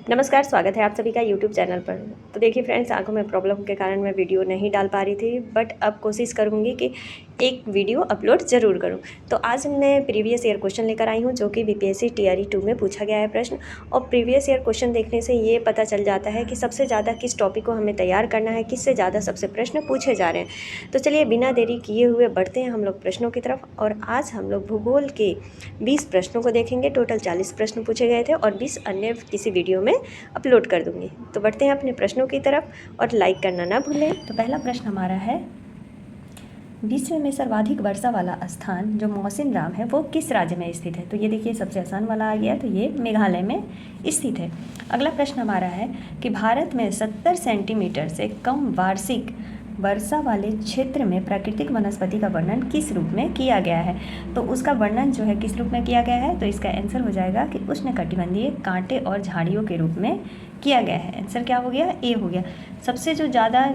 नमस्कार, स्वागत है आप सभी का यूट्यूब चैनल पर। तो देखिए फ्रेंड्स, आंखों में प्रॉब्लम के कारण मैं वीडियो नहीं डाल पा रही थी, बट अब कोशिश करूंगी कि एक वीडियो अपलोड ज़रूर करूं। तो आज मैं प्रीवियस ईयर क्वेश्चन लेकर आई हूं, जो कि बीपीएससी टीआरई 2 में पूछा गया है प्रश्न। और प्रीवियस ईयर क्वेश्चन देखने से ये पता चल जाता है कि सबसे ज़्यादा किस टॉपिक को हमें तैयार करना है, किससे ज़्यादा सबसे प्रश्न पूछे जा रहे हैं। तो चलिए बिना देरी किए हुए बढ़ते हैं हम लोग प्रश्नों की तरफ। और आज हम लोग भूगोल के 20 प्रश्नों को देखेंगे। टोटल 40 प्रश्न पूछे गए थे और 20 अन्य किसी वीडियो में अपलोड कर दूंगी। तो बढ़ते हैं अपने प्रश्नों की तरफ और लाइक करना ना भूलें। तो पहला प्रश्न हमारा है, विश्व में सर्वाधिक वर्षा वाला स्थान जो मौसिनराम है वो किस राज्य में स्थित है। तो ये देखिए सबसे आसान वाला आ गया, तो ये मेघालय में स्थित है। अगला प्रश्न हमारा है कि भारत में 70 सेंटीमीटर से कम वार्षिक वर्षा वाले क्षेत्र में प्राकृतिक वनस्पति का वर्णन किस रूप में किया गया है। तो उसका वर्णन जो है किस रूप में किया गया है, तो इसका आंसर हो जाएगा कि उष्णकटिबंधीय कांटे और झाड़ियों के रूप में किया गया है। आंसर क्या हो गया, ए हो गया। सबसे जो ज़्यादा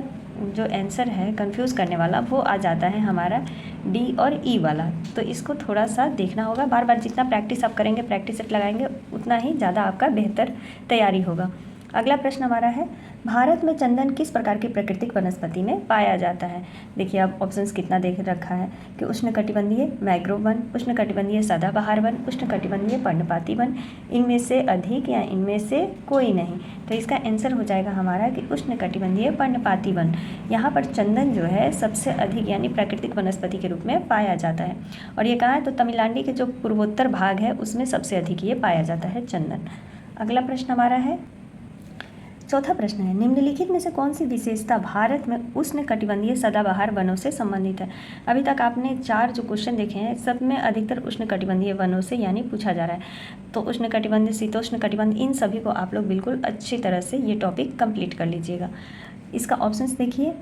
जो आंसर है कंफ्यूज करने वाला वो आ जाता है हमारा डी और ई वाला। तो इसको थोड़ा सा देखना होगा, बार बार जितना प्रैक्टिस आप करेंगे, प्रैक्टिस सेट लगाएंगे, उतना ही ज़्यादा आपका बेहतर तैयारी होगा। अगला प्रश्न हमारा है, भारत में चंदन किस प्रकार की प्राकृतिक वनस्पति में पाया जाता है। देखिए आप ऑप्शंस कितना देख रखा है कि उष्णकटिबंधीय मैंग्रोव वन, उष्णकटिबंधीय सदाबहार वन, उष्णकटिबंधीय पर्णपाती वन, इनमें से अधिक या इनमें से कोई नहीं। तो इसका आंसर हो जाएगा हमारा कि उष्णकटिबंधीय पर्णपाती वन। यहाँ पर चंदन जो है सबसे अधिक यानी प्राकृतिक वनस्पति के रूप में पाया जाता है। और ये कहाँ है, तो तमिलनाडु के जो पूर्वोत्तर भाग है उसमें सबसे अधिक ये पाया जाता है चंदन। अगला प्रश्न हमारा है, चौथा प्रश्न है, निम्नलिखित में से कौन सी विशेषता भारत में उष्णकटिबंधीय सदाबहार वनों से संबंधित है। अभी तक आपने 4 जो क्वेश्चन देखे हैं सब में अधिकतर उष्णकटिबंधीय वनों से यानी पूछा जा रहा है। तो उष्णकटिबंधीय, शीतोष्णकटिबंध, इन सभी को आप लोग बिल्कुल अच्छी तरह से ये टॉपिक कंप्लीट कर लीजिएगा। इसका ऑप्शंस देखिए,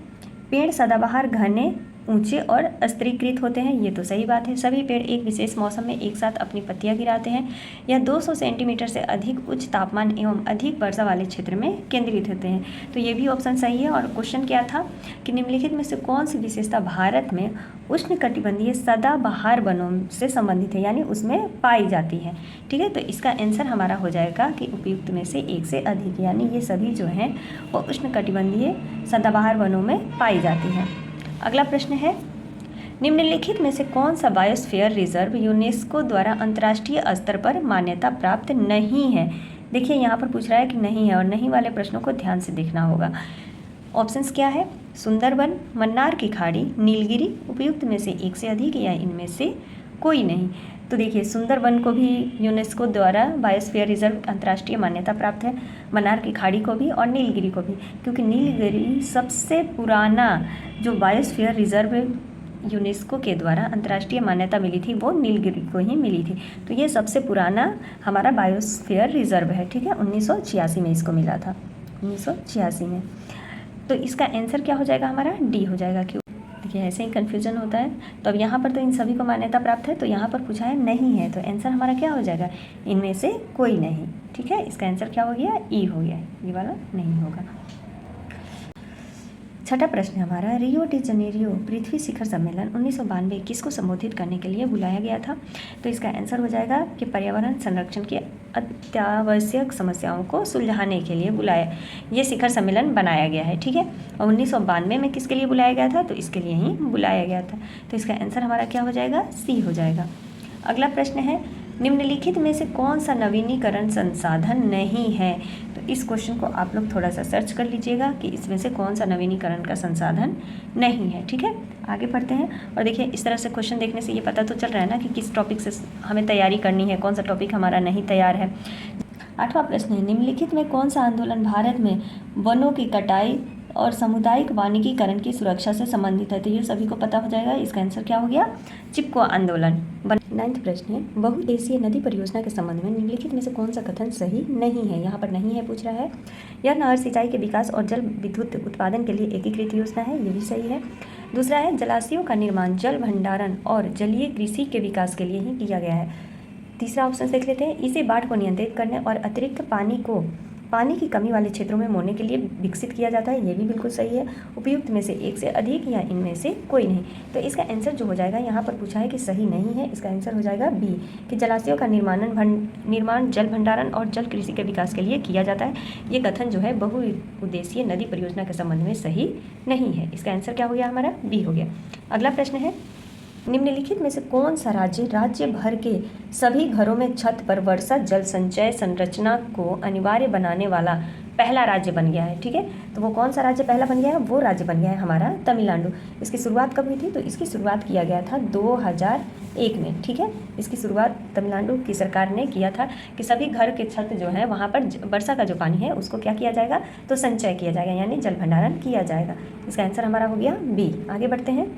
पेड़ सदाबहार घने, ऊंचे और स्तरीकृत होते हैं, ये तो सही बात है। सभी पेड़ एक विशेष मौसम में एक साथ अपनी पत्तियां गिराते हैं। यह 200 सेंटीमीटर से अधिक उच्च तापमान एवं अधिक वर्षा वाले क्षेत्र में केंद्रित होते हैं, तो ये भी ऑप्शन सही है। और क्वेश्चन क्या था कि निम्नलिखित में से कौन सी विशेषता भारत में उष्णकटिबंधीय सदाबहार वनों से संबंधित है, यानी उसमें पाई जाती है। ठीक है, तो इसका आंसर हमारा हो जाएगा कि उपयुक्त में से एक से अधिक, यानी ये सभी जो हैं वो उष्णकटिबंधीय सदाबहार वनों में पाई जाती हैं। अगला प्रश्न है, निम्नलिखित में से कौन सा बायोस्फीयर रिजर्व यूनेस्को द्वारा अंतर्राष्ट्रीय स्तर पर मान्यता प्राप्त नहीं है। देखिए यहाँ पर पूछ रहा है कि नहीं है, और नहीं वाले प्रश्नों को ध्यान से देखना होगा। ऑप्शंस क्या है, सुंदरबन, मन्नार की खाड़ी, नीलगिरी, उपयुक्त में से एक से अधिक या इनमें से कोई नहीं। तो देखिए सुंदरबन को भी यूनेस्को द्वारा बायोस्फीयर रिजर्व अंतर्राष्ट्रीय मान्यता प्राप्त है, मन्नार की खाड़ी को भी और नीलगिरी को भी, क्योंकि नीलगिरी सबसे पुराना जो बायोस्फीयर रिजर्व यूनेस्को के द्वारा अंतर्राष्ट्रीय मान्यता मिली थी वो नीलगिरी को ही मिली थी। तो ये सबसे पुराना हमारा बायोस्फीयर रिजर्व है। ठीक है, 1986 में इसको मिला था, 1986 में। तो इसका आंसर क्या हो जाएगा हमारा, डी हो जाएगा। क्यों, देखिए ऐसे ही कन्फ्यूजन होता है। तो अब यहाँ पर तो इन सभी को मान्यता प्राप्त है, तो यहाँ पर पूछा है नहीं है, तो आंसर हमारा क्या हो जाएगा, इनमें से कोई नहीं। ठीक है, इसका आंसर क्या हो गया, ई हो गया, ये वाला नहीं होगा। छठा प्रश्न हमारा, रियो डी जनेरियो पृथ्वी शिखर सम्मेलन 1992 किसको संबोधित करने के लिए बुलाया गया था। तो इसका आंसर हो जाएगा कि पर्यावरण संरक्षण की अत्यावश्यक समस्याओं को सुलझाने के लिए बुलाया, ये शिखर सम्मेलन बनाया गया है। ठीक है, और 1992 में किसके लिए बुलाया गया था, तो इसके लिए ही बुलाया गया था। तो इसका आंसर हमारा क्या हो जाएगा, सी हो जाएगा। अगला प्रश्न है, निम्नलिखित में से कौन सा नवीनीकरण संसाधन नहीं है। तो इस क्वेश्चन को आप लोग थोड़ा सा सर्च कर लीजिएगा कि इसमें से कौन सा नवीनीकरण का संसाधन नहीं है। ठीक है, आगे बढ़ते हैं। और देखिए इस तरह से क्वेश्चन देखने से ये पता तो चल रहा है ना कि किस टॉपिक से हमें तैयारी करनी है, कौन सा टॉपिक हमारा नहीं तैयार है। 8वां प्रश्न है, निम्नलिखित में कौन सा आंदोलन भारत में वनों की कटाई और सामुदायिक वानिकीकरण की सुरक्षा से संबंधित है। तो ये सभी को पता हो जाएगा, इसका आंसर क्या हो गया, चिपको आंदोलन। 9वां प्रश्न है, बहुउद्देशीय नदी परियोजना के संबंध में निम्नलिखित में से कौन सा कथन सही नहीं है। यहाँ पर नहीं है पूछ रहा है। यह नहर सिंचाई के विकास और जल विद्युत उत्पादन के लिए एकीकृत योजना है, ये भी सही है। दूसरा है, जलाशयों का निर्माण जल भंडारण और जलीय कृषि के विकास के लिए ही किया गया है। तीसरा ऑप्शन देख लेते हैं, इसे बाढ़ को नियंत्रित करने और अतिरिक्त पानी को पानी की कमी वाले क्षेत्रों में मोड़ने के लिए विकसित किया जाता है, ये भी बिल्कुल सही है। उपयुक्त में से एक से अधिक या इनमें से कोई नहीं। तो इसका आंसर जो हो जाएगा, यहाँ पर पूछा है कि सही नहीं है, इसका आंसर हो जाएगा बी, कि जलाशयों का निर्माण जल भंडारण और जल कृषि के विकास के लिए किया जाता है। ये कथन जो है बहुउद्देशीय नदी परियोजना के संबंध में सही नहीं है। इसका आंसर क्या हो गया हमारा, बी हो गया। अगला प्रश्न है, निम्नलिखित में से कौन सा राज्य भर के सभी घरों में छत पर वर्षा जल संचय संरचना को अनिवार्य बनाने वाला पहला राज्य बन गया है। ठीक है, तो वो कौन सा राज्य पहला बन गया है, वो राज्य बन गया है हमारा तमिलनाडु। इसकी शुरुआत कब हुई थी, तो इसकी शुरुआत किया गया था 2001 में। ठीक है, इसकी शुरुआत तमिलनाडु की सरकार ने किया था कि सभी घर के छत जो है वहाँ पर वर्षा का जो पानी है उसको क्या किया जाएगा, तो संचय किया जाएगा, यानी जल भंडारण किया जाएगा। इसका आंसर हमारा हो गया बी। आगे बढ़ते हैं।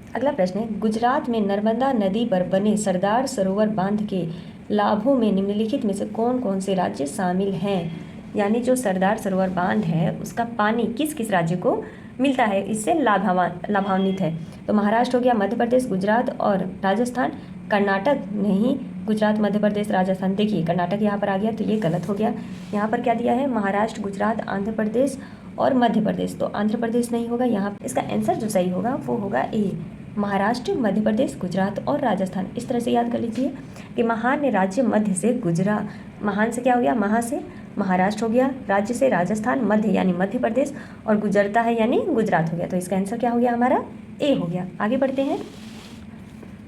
अगला प्रश्न है, गुजरात में नर्मदा नदी पर बने सरदार सरोवर बांध के लाभों में निम्नलिखित में से कौन कौन से राज्य शामिल हैं, यानी जो सरदार सरोवर बांध है उसका पानी किस किस राज्य को मिलता है, इससे लाभान्वित है। तो महाराष्ट्र हो गया, मध्य प्रदेश, गुजरात और राजस्थान। कर्नाटक नहीं, गुजरात, मध्य प्रदेश, राजस्थान। देखिए कर्नाटक यहाँ पर आ गया तो ये गलत हो गया। यहाँ पर क्या दिया है, महाराष्ट्र, गुजरात, आंध्र प्रदेश और मध्य प्रदेश। तो आंध्र प्रदेश नहीं होगा यहाँ। इसका आंसर जो सही होगा वो होगा ए, महाराष्ट्र, मध्य प्रदेश, गुजरात और राजस्थान। इस तरह से याद कर लीजिए कि महान राज्य मध्य से गुजरा, महान से क्या हो गया, महा से महाराष्ट्र हो गया, राज्य से राजस्थान, मध्य यानी मध्य प्रदेश और गुजरता है यानी गुजरात हो गया। तो इसका आंसर क्या हो गया हमारा, ए हो गया। आगे बढ़ते हैं।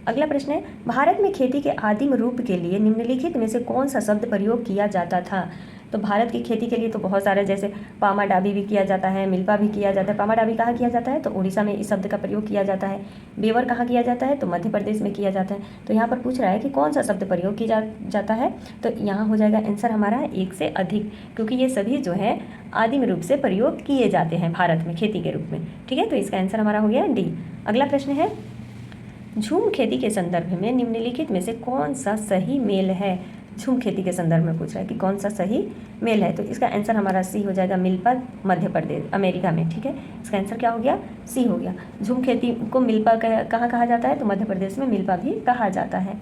अगला प्रश्न है, भारत में खेती के आदिम रूप के लिए निम्नलिखित में से कौन सा शब्द प्रयोग किया जाता था। तो भारत की खेती के लिए तो बहुत सारे, जैसे पामा डाबी भी किया जाता है, मिल्पा भी किया जाता है। पामा डाबी कहाँ किया जाता है, तो उड़ीसा में इस शब्द का प्रयोग किया जाता है। बेवर कहाँ किया जाता है, तो मध्य प्रदेश में किया जाता है। तो यहाँ पर पूछ रहा है कि कौन सा शब्द प्रयोग किया जाता है, तो यहाँ हो जाएगा आंसर हमारा एक से अधिक, क्योंकि ये सभी जो है आदिम रूप से प्रयोग किए जाते हैं भारत में खेती के रूप में। ठीक है, तो इसका आंसर हमारा हो गया डी। अगला प्रश्न है, झूम खेती के संदर्भ में निम्नलिखित में से कौन सा सही मेल है। झूम खेती के संदर्भ में पूछ रहा है कि कौन सा सही मेल है, तो इसका आंसर हमारा सी हो जाएगा, मिल्पा, मध्य प्रदेश, अमेरिका में। ठीक है, इसका आंसर क्या हो गया, सी हो गया। झूम खेती को मिल्पा कहाँ कहा जाता है, तो मध्य प्रदेश में मिल्पा भी कहा जाता है।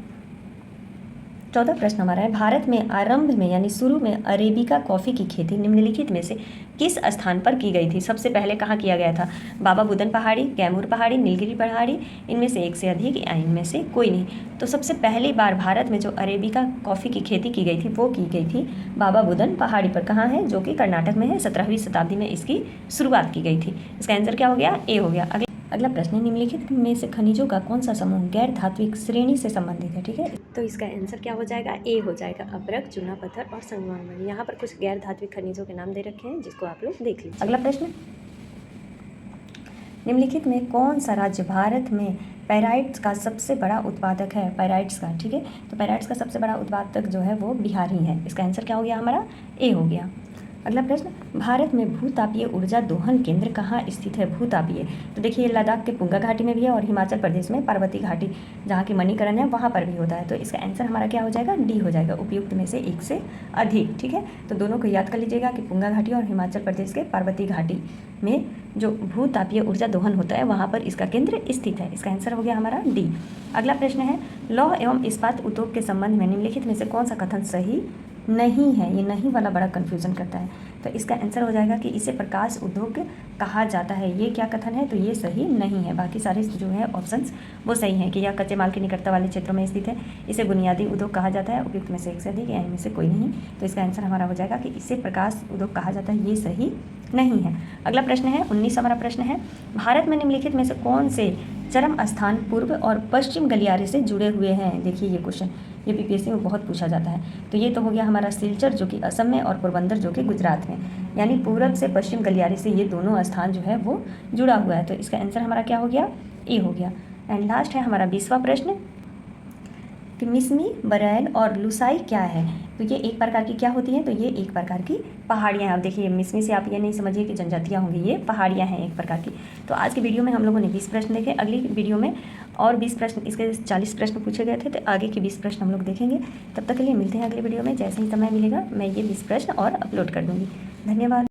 14 प्रश्न हमारा है, भारत में आरंभ में यानी शुरू में अरेबिका कॉफ़ी की खेती निम्नलिखित में से किस स्थान पर की गई थी। सबसे पहले कहाँ किया गया था, बाबा बुदन पहाड़ी, कैमूर पहाड़ी, नीलगिरी पहाड़ी, इनमें से एक से अधिक या इनमें से कोई नहीं। तो सबसे पहली बार भारत में जो अरेबिका कॉफ़ी की खेती की गई थी वो की गई थी बाबा बुदन पहाड़ी पर। कहाँ है, जो कि कर्नाटक में है। 17वीं शताब्दी में इसकी शुरुआत की गई थी। इसका आंसर क्या हो गया, ए हो गया। अगला प्रश्न है, निम्नलिखित में से खनिजों का कौन सा समूह गैर धात्विक श्रेणी से संबंधित है। ठीक है, तो इसका आंसर क्या हो जाएगा, ए हो जाएगा। अभ्रक, चूना पत्थर और संगमरमर। यहाँ पर कुछ गैर धात्विक खनिजों के नाम दे रखे हैं जिसको आप लोग देख लीजिए। अगला प्रश्न, निम्नलिखित में कौन सा राज्य भारत में पैराइट्स का सबसे बड़ा उत्पादक है, पैराइट्स का। ठीक है, तो पैराइट्स का सबसे बड़ा उत्पादक जो है वो बिहार ही है। इसका आंसर क्या हो गया हमारा, ए हो गया। अगला प्रश्न, भारत में भूतापीय ऊर्जा दोहन केंद्र कहाँ स्थित है। भूतापीय, तो देखिए लद्दाख के पुंगा घाटी में भी है और हिमाचल प्रदेश में पार्वती घाटी जहाँ की मणिकरण है वहाँ पर भी होता है। तो इसका आंसर हमारा क्या हो जाएगा, डी हो जाएगा। उपयुक्त में से एक से अधिक। ठीक है, तो दोनों को याद कर लीजिएगा कि पुंगा घाटी और हिमाचल प्रदेश के पार्वती घाटी में जो भूतापीय ऊर्जा दोहन होता है वहाँ पर इसका केंद्र स्थित है। इसका आंसर हो गया हमारा डी। अगला प्रश्न है, लौह एवं इस्पात उद्योग के संबंध में निम्नलिखित में से कौन सा कथन सही नहीं है। ये नहीं वाला बड़ा कन्फ्यूजन करता है। तो इसका आंसर हो जाएगा कि इसे प्रकाश उद्योग कहा जाता है। ये क्या कथन है, तो ये सही नहीं है। बाकी सारे जो है ऑप्शंस वो सही हैं कि यह कच्चे माल की निकटता वाले क्षेत्रों में स्थित है, इसे बुनियादी उद्योग कहा जाता है, उपयुक्त में से एक से अधिक या इनमें से कोई नहीं। तो इसका आंसर हमारा हो जाएगा कि इसे प्रकाश उद्योग कहा जाता है, ये सही नहीं है। अगला प्रश्न है 19 हमारा प्रश्न है, भारत में निम्नलिखित में से कौन से चरम स्थान पूर्व और पश्चिम गलियारे से जुड़े हुए हैं। देखिए ये क्वेश्चन ये पीपीएससी में बहुत पूछा जाता है। तो ये तो हो गया हमारा सिलचर जो कि असम में और पोरबंदर जो कि गुजरात में, यानी पूरब से पश्चिम गलियारे से ये दोनों स्थान जो है वो जुड़ा हुआ है। तो इसका आंसर हमारा क्या हो गया, ए हो गया। एंड लास्ट है हमारा 20वां प्रश्न कि मिसमी, बरैल और लुसाई क्या है। तो ये एक प्रकार की क्या होती हैं, तो ये एक प्रकार की पहाड़ियाँ हैं। आप देखिए मिसमी से आप ये नहीं समझिए कि जनजातियाँ होंगी, ये पहाड़ियाँ हैं एक प्रकार की। तो आज की वीडियो में हम लोगों ने 20 प्रश्न देखे। अगली वीडियो में और 20 प्रश्न, इसके 40 प्रश्न पूछे गए थे, तो आगे के 20 प्रश्न हम लोग देखेंगे। तब तक के लिए मिलते हैं अगले वीडियो में। जैसे ही समय मिलेगा मैं ये 20 प्रश्न और अपलोड कर दूँगी। धन्यवाद।